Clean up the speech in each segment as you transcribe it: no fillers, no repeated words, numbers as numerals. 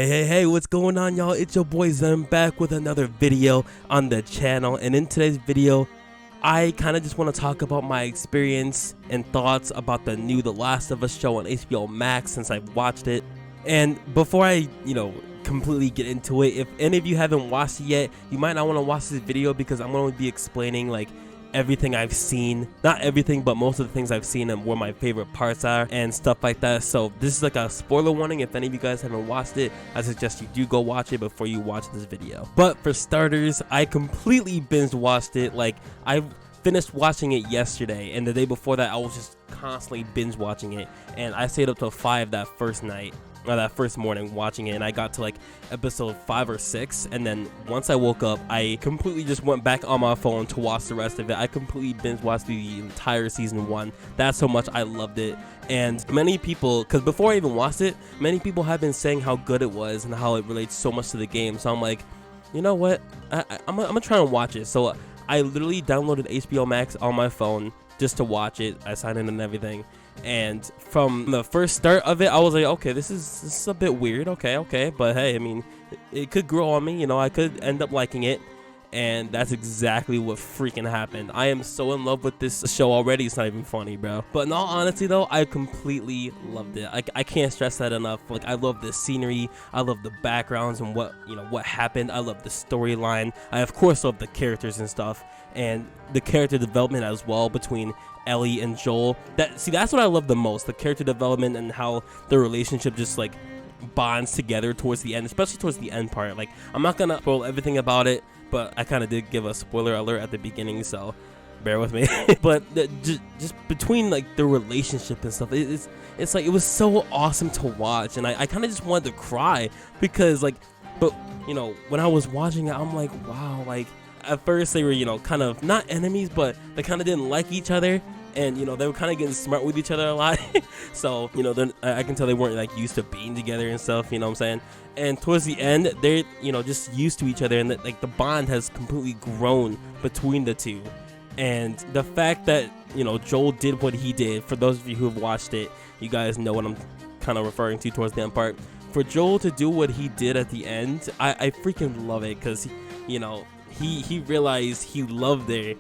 Hey, what's going on, y'all? It's your boy Zen back with another video on the channel, and in today's video I kind of just want to talk about my experience and thoughts about the new The Last of Us show on HBO Max since I've watched it. And before I completely get into it, if any of you haven't watched it yet, you might not want to watch this video because I'm going to be explaining like everything I've seen, not everything, but most of the things I've seen and where my favorite parts are and stuff like that. So this is like a spoiler warning. If any of you guys haven't watched it, I suggest you do go watch it before you watch this video. But for starters, I completely binge watched it. Like, I finished watching it yesterday, and the day before that I was just constantly binge watching it, and I stayed up till 5 that first night, or that first morning watching it, and I got to like episode 5 or 6, and then once I woke up I completely just went back on my phone to watch the rest of it. I completely binge watched the entire season 1. That's how much I loved it. And many people, because before I even watched it, many people have been saying how good it was and how it relates so much to the game. So I'm like, you know what, I'm gonna try and watch it. So I literally downloaded HBO Max on my phone just to watch it. I signed in and everything, and from the first start of it I was like, okay, this is a bit weird, okay, but hey, I mean, it could grow on me, I could end up liking it. And that's exactly what freaking happened. I am so in love with this show already, it's not even funny, bro. But in all honesty though, I completely loved it. I can't stress that enough. Like, I love the scenery, I love the backgrounds and what happened. I love the storyline. I of course love the characters and stuff, and the character development as well between Ellie and Joel. That's what I love the most, the character development and how the relationship just like bonds together towards the end, especially towards the end part. Like, I'm not gonna spoil everything about it, but I kind of did give a spoiler alert at the beginning, so bear with me. But just between like the relationship and stuff, it's like, it was so awesome to watch, and I kind of just wanted to cry because like, but when I was watching it, I'm like, wow, like at first they were kind of not enemies, but they kind of didn't like each other. And they were kind of getting smart with each other a lot. So I can tell they weren't like used to being together and stuff, you know what I'm saying. And towards the end, they're just used to each other, and like the bond has completely grown between the two. And the fact that Joel did what he did, for those of you who have watched it, you guys know what I'm kind of referring to towards the end part. For Joel to do what he did at the end, I freaking love it, because he realized he loved her,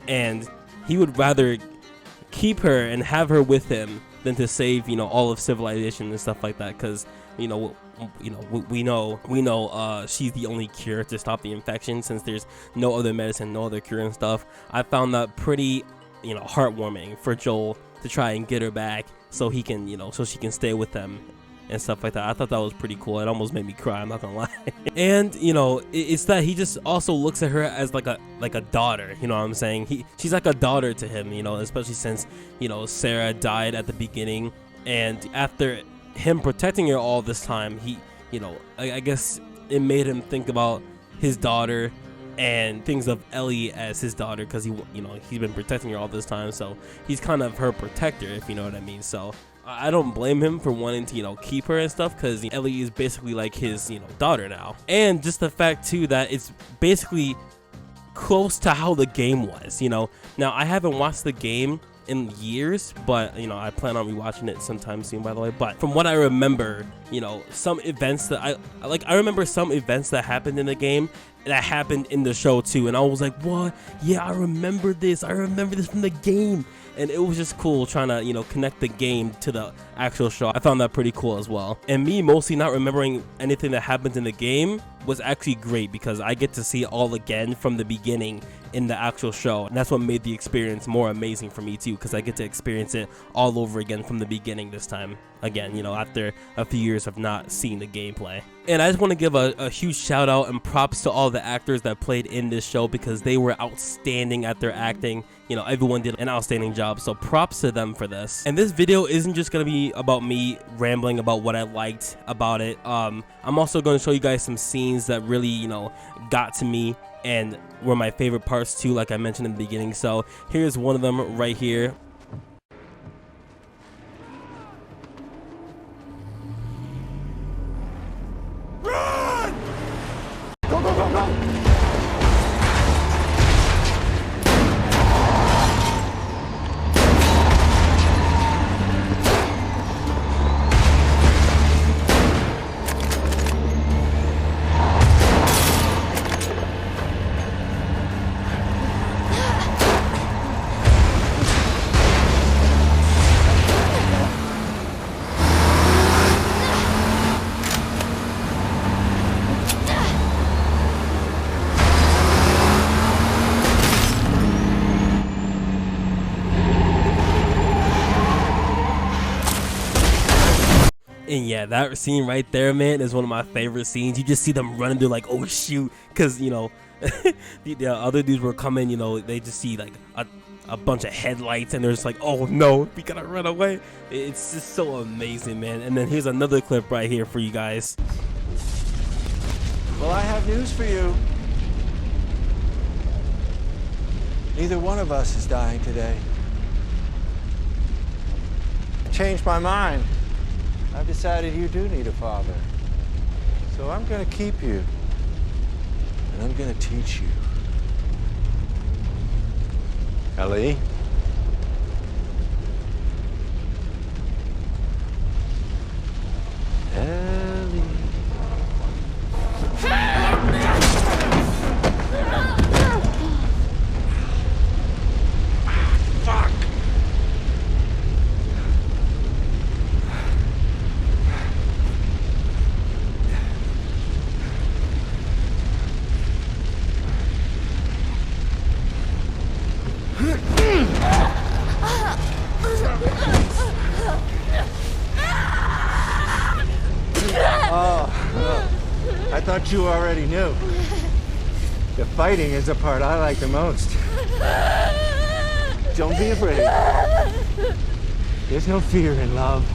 and he would rather keep her and have her with him than to save all of civilization and stuff like that, because we know she's the only cure to stop the infection, since there's no other medicine, no other cure and stuff. I found that pretty heartwarming for Joel to try and get her back so he can so she can stay with them and stuff like that. I thought that was pretty cool. It almost made me cry, I'm not gonna lie. And it's that he just also looks at her as like a daughter, you know what I'm saying. She's like a daughter to him, especially since Sarah died at the beginning, and after him protecting her all this time, he I guess it made him think about his daughter and things of Ellie as his daughter, because he's been protecting her all this time, so he's kind of her protector, if you know what I mean. So I don't blame him for wanting to keep her and stuff, because Ellie is basically like his daughter now. And just the fact too that it's basically close to how the game was. Now I haven't watched the game in years, but I plan on rewatching it sometime soon, by the way. But from what I remember, some events that I remember some events that happened in the game that happened in the show too, and I was like, what? Yeah, I remember this from the game. And it was just cool trying to connect the game to the actual show. I found that pretty cool as well. And me mostly not remembering anything that happened in the game was actually great, because I get to see it all again from the beginning in the actual show, and that's what made the experience more amazing for me too, because I get to experience it all over again from the beginning this time again, after a few years of not seeing the gameplay. And I just want to give a huge shout out and props to all the actors that played in this show, because they were outstanding at their acting. Everyone did an outstanding job, so props to them for this. And this video isn't just gonna be about me rambling about what I liked about it. I'm also going to show you guys some scenes that really got to me and were my favorite parts too, like I mentioned in the beginning. So here's one of them right here. Run! Go, go, go, go! And yeah, that scene right there, man, is one of my favorite scenes. You just see them running through like, oh shoot, because you know the other dudes were coming. You know, they just see like a bunch of headlights, and they're just like, oh no, we gotta run away. It's just so amazing, man. And then here's another clip right here for you guys. Well, I have news for you. Neither one of us is dying today. I changed my mind. I've decided you do need a father. So I'm going to keep you. And I'm going to teach you. Ellie? Ellie. Fuck! I thought you already knew. The fighting is the part I like the most. Don't be afraid. There's no fear in love.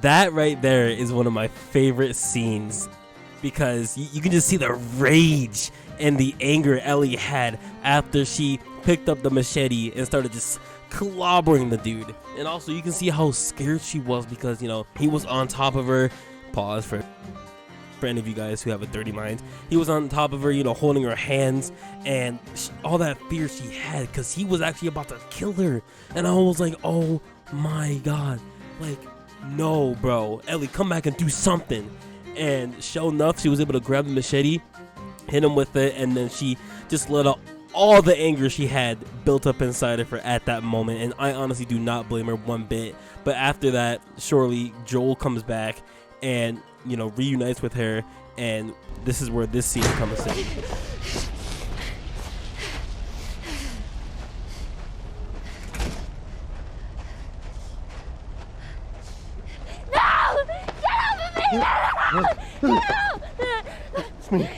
That right there is one of my favorite scenes because you can just see the rage and the anger Ellie had after she picked up the machete and started just clobbering the dude. And also you can see how scared she was because, you know, he was on top of her. Pause for any of you guys who have a dirty mind. He was on top of her, you know, holding her hands, and all that fear she had because he was actually about to kill her. And I was like, oh my god, like, no, bro, Ellie, come back and do something. And sure enough, she was able to grab the machete, hit him with it, and then she just let out all the anger she had built up inside of her at that moment. And I honestly do not blame her one bit. But after that, surely Joel comes back and, you know, reunites with her, and this is where this scene comes in. It's me.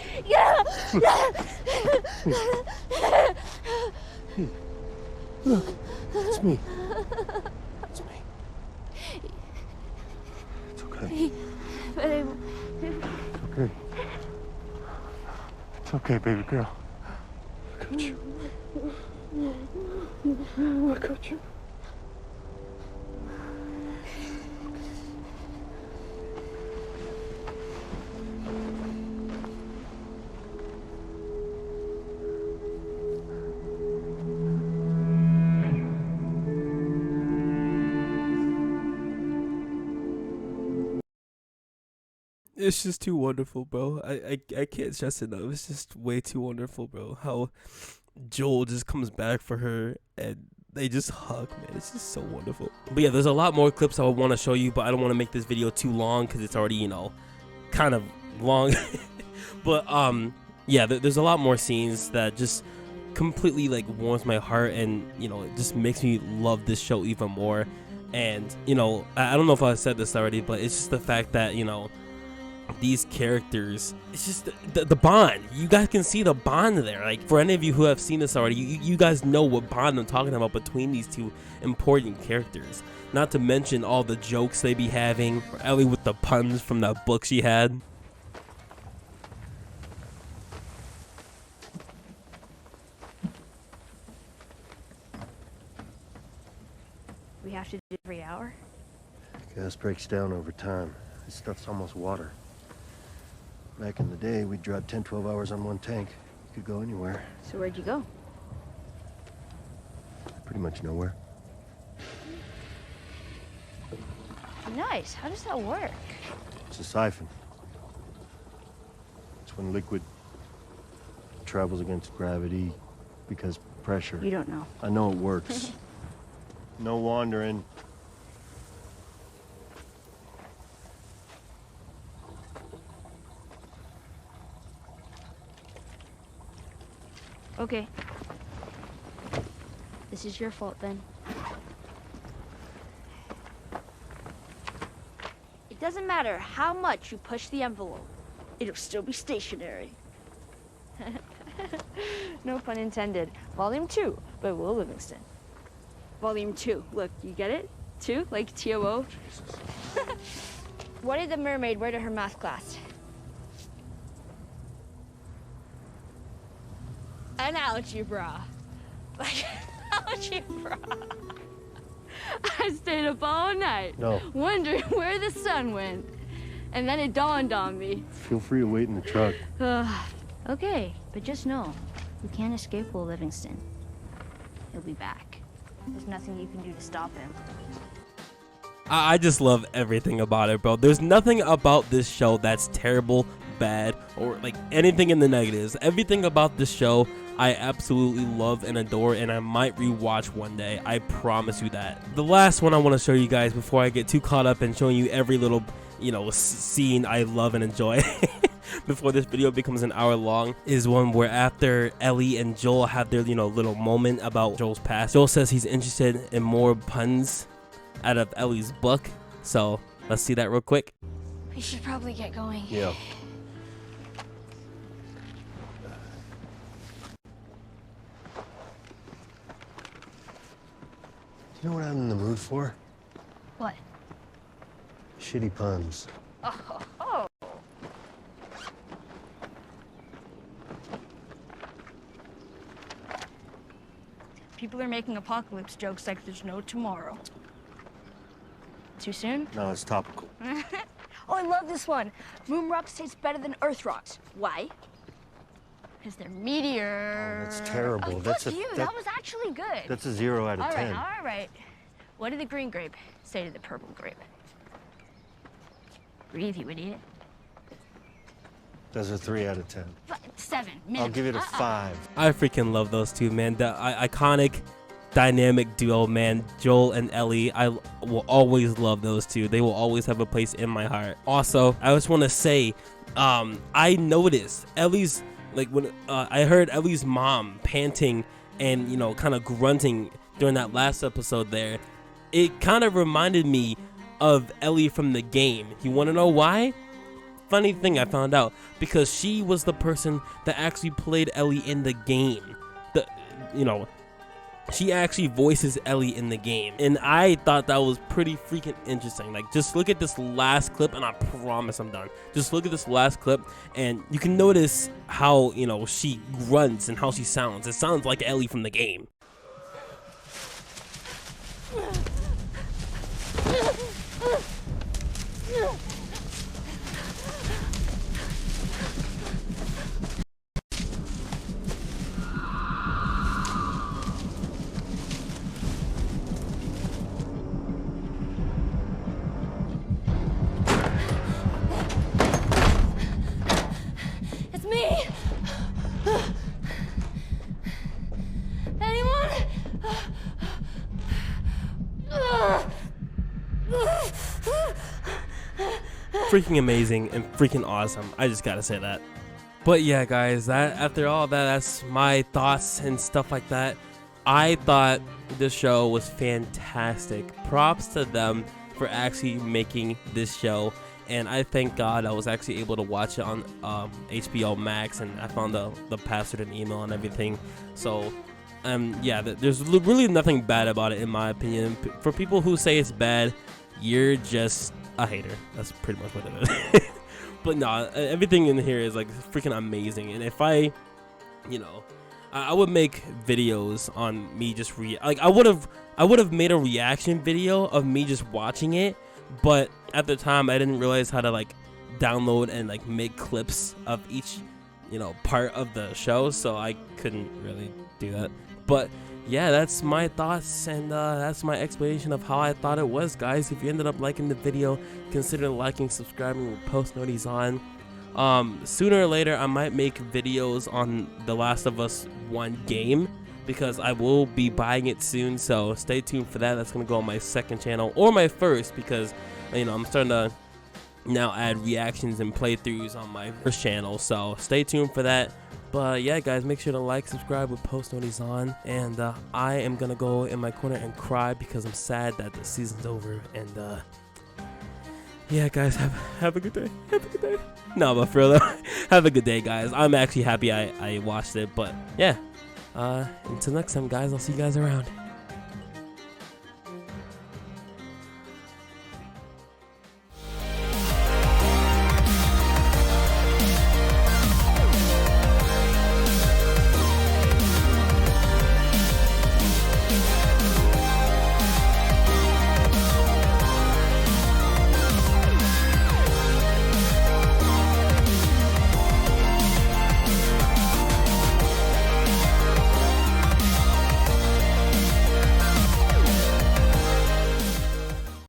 Look, it's me. It's me. It's okay. It's okay. It's okay, baby girl. I got you. I got you. It's just too wonderful, bro. I can't stress it enough. It's just way too wonderful, bro. How Joel just comes back for her and they just hug, man. It's just so wonderful. But yeah, there's a lot more clips I would want to show you, but I don't want to make this video too long because it's already, you know, kind of long. But yeah, there's a lot more scenes that just completely like warms my heart, and you know, it just makes me love this show even more. And you know, I don't know if I said this already, but it's just the fact that, you know, these characters, it's just the bond. You guys can see the bond there. Like, for any of you who have seen this already, you guys know what bond I'm talking about between these two important characters. Not to mention all the jokes they be having, or Ellie with the puns from that book she had. We have to do it every hour? Gas breaks down over time. This stuff's almost water. Back in the day, we'd drive 10, 12 hours on one tank. You could go anywhere. So where'd you go? Pretty much nowhere. Nice. How does that work? It's a siphon. It's when liquid travels against gravity because pressure. You don't know. I know it works. No wandering. Okay. This is your fault then. It doesn't matter how much you push the envelope. It'll still be stationary. No pun intended. Volume 2 by Will Livingston. Volume 2. Look, you get it? 2, like T-O-O. What did the mermaid wear to her math class? An algebra. Like, algebra. I stayed up all night. No. Wondering where the sun went. And then it dawned on me. Feel free to wait in the truck. Okay, but just know, you can't escape Will Livingston. He'll be back. There's nothing you can do to stop him. I just love everything about it, bro. There's nothing about this show that's terrible, bad, or like anything in the negatives. Everything about this show I absolutely love and adore, and I might rewatch one day. I promise you that. The last one I want to show you guys before I get too caught up in showing you every little, scene I love and enjoy before this video becomes an hour long is one where after Ellie and Joel have their, little moment about Joel's past, Joel says he's interested in more puns out of Ellie's book. So let's see that real quick. We should probably get going. Yeah. You know what I'm in the mood for? What? Shitty puns. Oh. People are making apocalypse jokes like there's no tomorrow. Too soon? No, it's topical. Oh, I love this one. Moon rocks taste better than Earth rocks. Why? Because they're meteor. Oh, that's terrible. Oh, That's fuck you. That was actually good. That's a 0 out of 10. All right. What did the green grape say to the purple grape? Breathe, you idiot. That's a 3 out of 10. 7. Minimum. I'll give it a 5. I freaking love those two, man. The iconic dynamic duo, man. Joel and Ellie. I will always love those two. They will always have a place in my heart. Also, I just want to say, I noticed Ellie's, like when I heard Ellie's mom panting and, kind of grunting during that last episode there, it kind of reminded me of Ellie from the game. You want to know why? Funny thing I found out, because she was the person that actually played Ellie in the game. She actually voices Ellie in the game, and I thought that was pretty freaking interesting. Like, just look at this last clip, and I promise I'm done. Just look at this last clip, and you can notice how, she grunts and how she sounds. It sounds like Ellie from the game. It's me! Anyone? Freaking amazing and freaking awesome. I just gotta say that. But yeah, guys, after all that, that's my thoughts and stuff like that. I thought the show was fantastic. Props to them for actually making this show, and I thank God I was actually able to watch it on HBO Max, and I found the password and email and everything. So yeah, there's really nothing bad about it in my opinion. For people who say it's bad, you're just a hater. That's pretty much what it is. But no, everything in here is like freaking amazing, and if I would make videos on me just I would have made a reaction video of me just watching it, but at the time I didn't realize how to like download and like make clips of each part of the show, so I couldn't really do that. But yeah, that's my thoughts, and that's my explanation of how I thought it was, guys. If you ended up liking the video, consider liking, subscribing, with post notifications on. Sooner or later, I might make videos on The Last of Us 1 game, because I will be buying it soon, so stay tuned for that. That's going to go on my second channel, or my first, because, you know, I'm starting to now add reactions and playthroughs on my first channel, so stay tuned for that. But yeah, guys, make sure to like, subscribe, with post notifications on, and I am gonna go in my corner and cry because I'm sad that the season's over. And yeah, guys, have a good day. Have a good day. No, but for real though, have a good day, guys. I'm actually happy I watched it. But yeah, until next time, guys, I'll see you guys around.